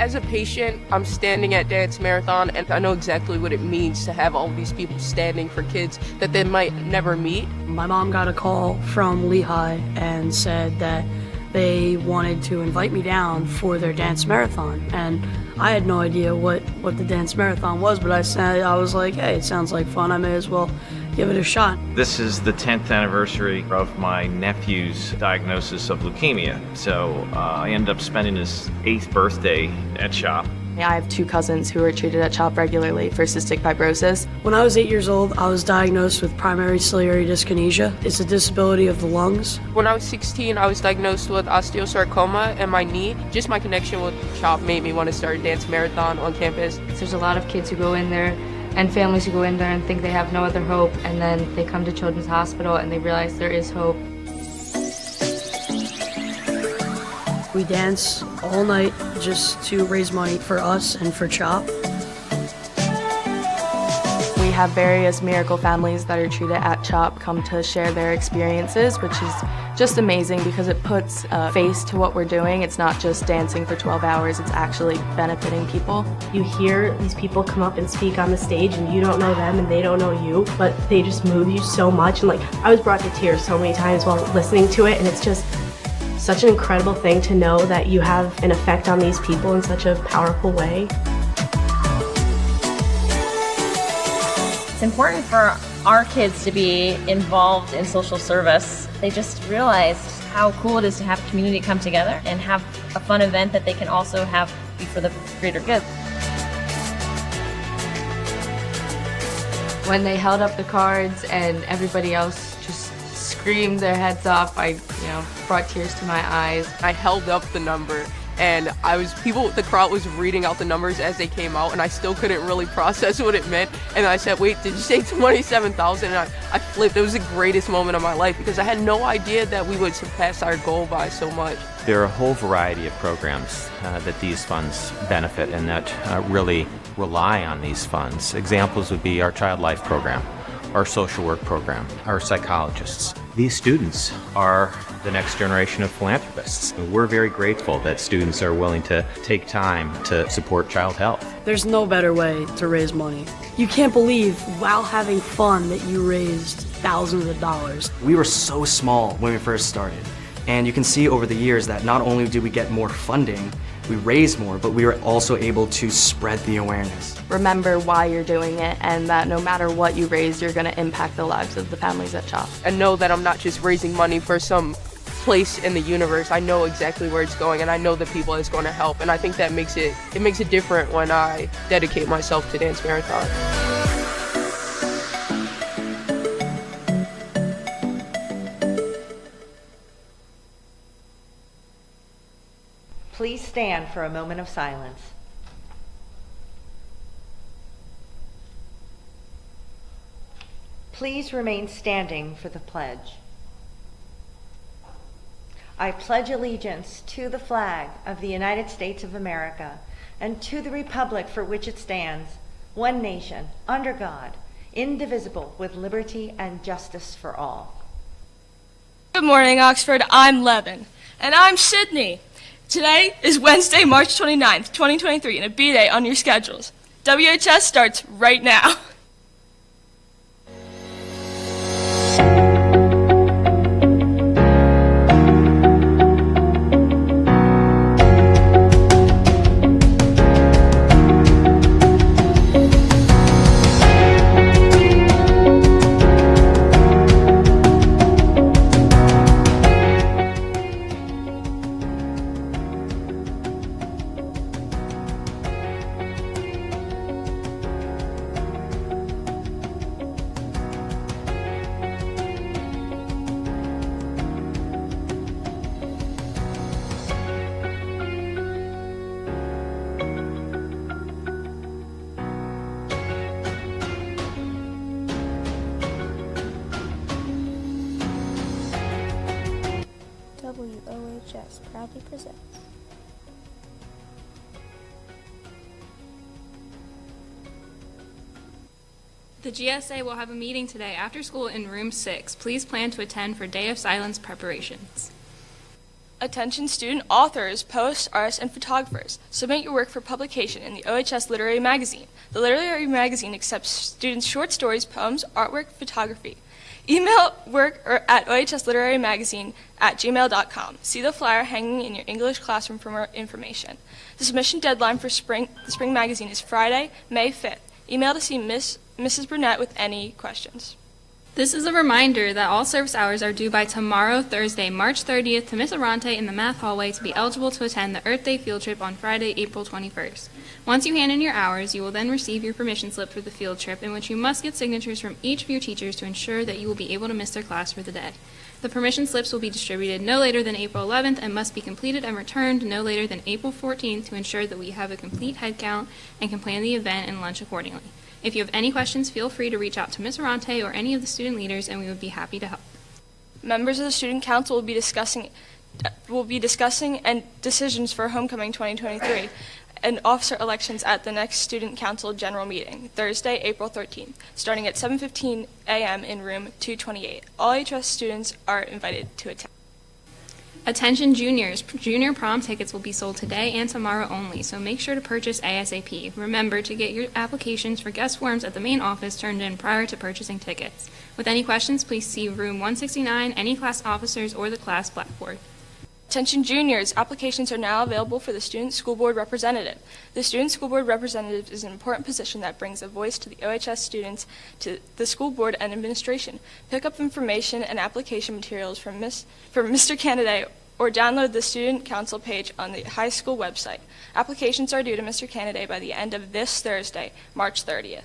As a patient, I'm standing at Dance Marathon, and I know exactly what it means to have all these people standing for kids that they might never meet. My mom got a call from Lehigh and said that they wanted to invite me down for their dance marathon, and I had no idea what the dance marathon was, but I was like, hey, it sounds like fun, I may as well give it a shot. This is the 10th anniversary of my nephew's diagnosis of leukemia, so I ended up spending his 8th birthday at CHOP. I have 2 cousins who are treated at CHOP regularly for cystic fibrosis. When I was 8 years old, I was diagnosed with primary ciliary dyskinesia. It's a disability of the lungs. When I was 16, I was diagnosed with osteosarcoma in my knee. Just my connection with CHOP made me want to start a dance marathon on campus. There's a lot of kids who go in there and families who go in there and think they have no other hope, and then they come to Children's Hospital and they realize there is hope. We dance all night just to raise money for us and for CHOP. We have various miracle families that are treated at CHOP come to share their experiences, which is just amazing because it puts a face to what we're doing. It's not just dancing for 12 hours, it's actually benefiting people. You hear these people come up and speak on the stage and you don't know them and they don't know you, but they just move you so much. And like, I was brought to tears so many times while listening to it, and it's just such an incredible thing to know that you have an effect on these people in such a powerful way. It's important for our kids to be involved in social service. They just realize how cool it is to have a community come together and have a fun event that they can also have be for the greater good. When they held up the cards and everybody else just screamed their heads off, I brought tears to my eyes. I held up the number, and the crowd was reading out the numbers as they came out, and I still couldn't really process what it meant. And I said, wait, did you say 27,000? And I flipped. It was the greatest moment of my life because I had no idea that we would surpass our goal by so much. There are a whole variety of programs that these funds benefit and that really rely on these funds. Examples would be our Child Life program, our social work program, our psychologists. These students are the next generation of philanthropists. We're very grateful that students are willing to take time to support child health. There's no better way to raise money. You can't believe, while having fun, that you raised thousands of dollars. We were so small when we first started, and you can see over the years that not only did we get more funding, we raised more, but we were also able to spread the awareness. Remember why you're doing it, and that no matter what you raise, you're going to impact the lives of the families at CHOP. And know that I'm not just raising money for some place in the universe. I know exactly where it's going, and I know the people it's going to help. And I think that makes it different when I dedicate myself to Dance Marathon. Please stand for a moment of silence. Please remain standing for the pledge. I pledge allegiance to the flag of the United States of America and to the republic for which it stands, one nation, under God, indivisible, with liberty and justice for all. Good morning, Oxford. I'm Levin. And I'm Sydney. Today is Wednesday, March 29th, 2023, and a B-Day on your schedules. WHS starts right now. WOHS proudly presents. The GSA will have a meeting today after school in room 6. Please plan to attend for Day of Silence preparations. Attention student authors, poets, artists, and photographers. Submit your work for publication in the OHS Literary Magazine. The Literary Magazine accepts students' short stories, poems, artwork, photography. Email work at ohslitteraryMagazine@gmail.com. See the flyer hanging in your English classroom for more information. The submission deadline for the Spring Magazine is Friday, May 5th. Email to see Mrs. Burnett with any questions. This is a reminder that all service hours are due by tomorrow, Thursday, March 30th, to Miss Arante in the Math Hallway to be eligible to attend the Earth Day field trip on Friday, April 21st. Once you hand in your hours, you will then receive your permission slip for the field trip, in which you must get signatures from each of your teachers to ensure that you will be able to miss their class for the day. The permission slips will be distributed no later than April 11th and must be completed and returned no later than April 14th to ensure that we have a complete head count and can plan the event and lunch accordingly. If you have any questions, feel free to reach out to Ms. Arante or any of the student leaders, and we would be happy to help. Members of the Student Council will be discussing and decisions for Homecoming 2023 and officer elections at the next Student Council General Meeting, Thursday, April 13th, starting at 7:15 a.m. in room 228. All HS students are invited to attend. Attention juniors, junior prom tickets will be sold today and tomorrow only, so make sure to purchase ASAP. Remember to get your applications for guest forms at the main office turned in prior to purchasing tickets. With any questions, please see room 169, any class officers, or the class blackboard. Attention juniors, applications are now available for the Student School Board Representative. The Student School Board Representative is an important position that brings a voice to the OHS students, to the school board and administration. Pick up information and application materials from Mr. Candidate or download the Student Council page on the high school website. Applications are due to Mr. Candidate by the end of this Thursday, March 30th.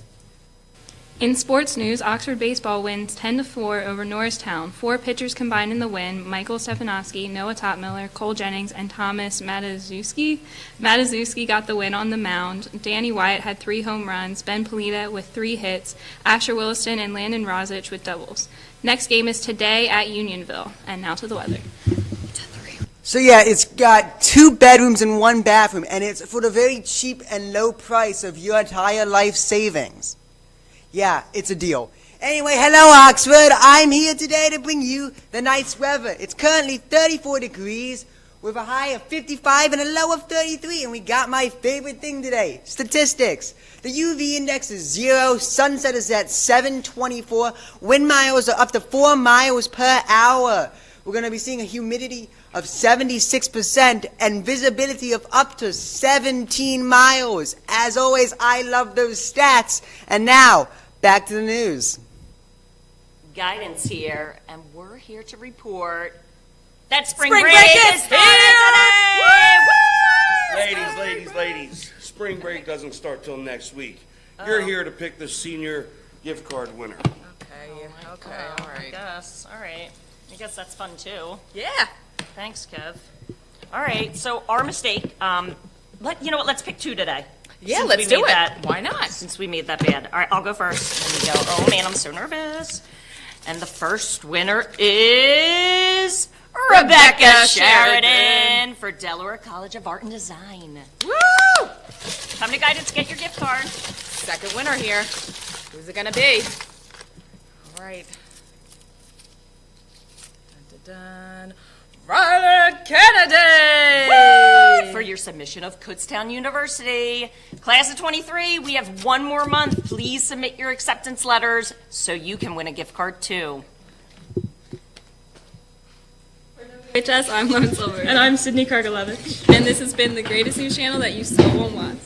In sports news, Oxford baseball wins 10-4 over Norristown. 4 pitchers combined in the win: Michael Stefanowski, Noah Topmiller, Cole Jennings, and Thomas Matazuski. Matazuski got the win on the mound. Danny Wyatt had 3 home runs, Ben Polita with 3 hits, Asher Williston and Landon Rozich with doubles. Next game is today at Unionville. And now to the weather. So yeah, it's got 2 bedrooms and 1 bathroom, and it's for the very cheap and low price of your entire life savings. Yeah, it's a deal. Anyway, hello Oxford. I'm here today to bring you the night's weather. It's currently 34 degrees with a high of 55 and a low of 33. And we got my favorite thing today, statistics. The UV index is 0, sunset is at 7:24, wind miles are up to 4 miles per hour. We're going to be seeing a humidity of 76% and visibility of up to 17 miles. As always, I love those stats. And now, back to the news. Guidance here, and we're here to report that spring break is here! Ladies, spring break doesn't start till next week. You're here to pick the senior gift card winner. Okay, all right. I guess that's fun too. Yeah. Thanks, Kev. All right, so our mistake. Let's pick 2 today. Yeah, Since let's we do made it. that- Why not? Since we made that bad. All right, I'll go first. There we go. Oh man, I'm so nervous. And the first winner is Rebecca Sheridan for Delaware College of Art and Design. Woo! Come to Guidance, get your gift card. Second winner here. Who's it gonna be? All right. Dun. Riley Kennedy! Woo! For your submission of Kutztown University. Class of 23, we have 1 more month. Please submit your acceptance letters so you can win a gift card too. HS, I'm Lauren Silver. And I'm Sydney Kargalevich. And this has been the greatest news channel that you still won't watch.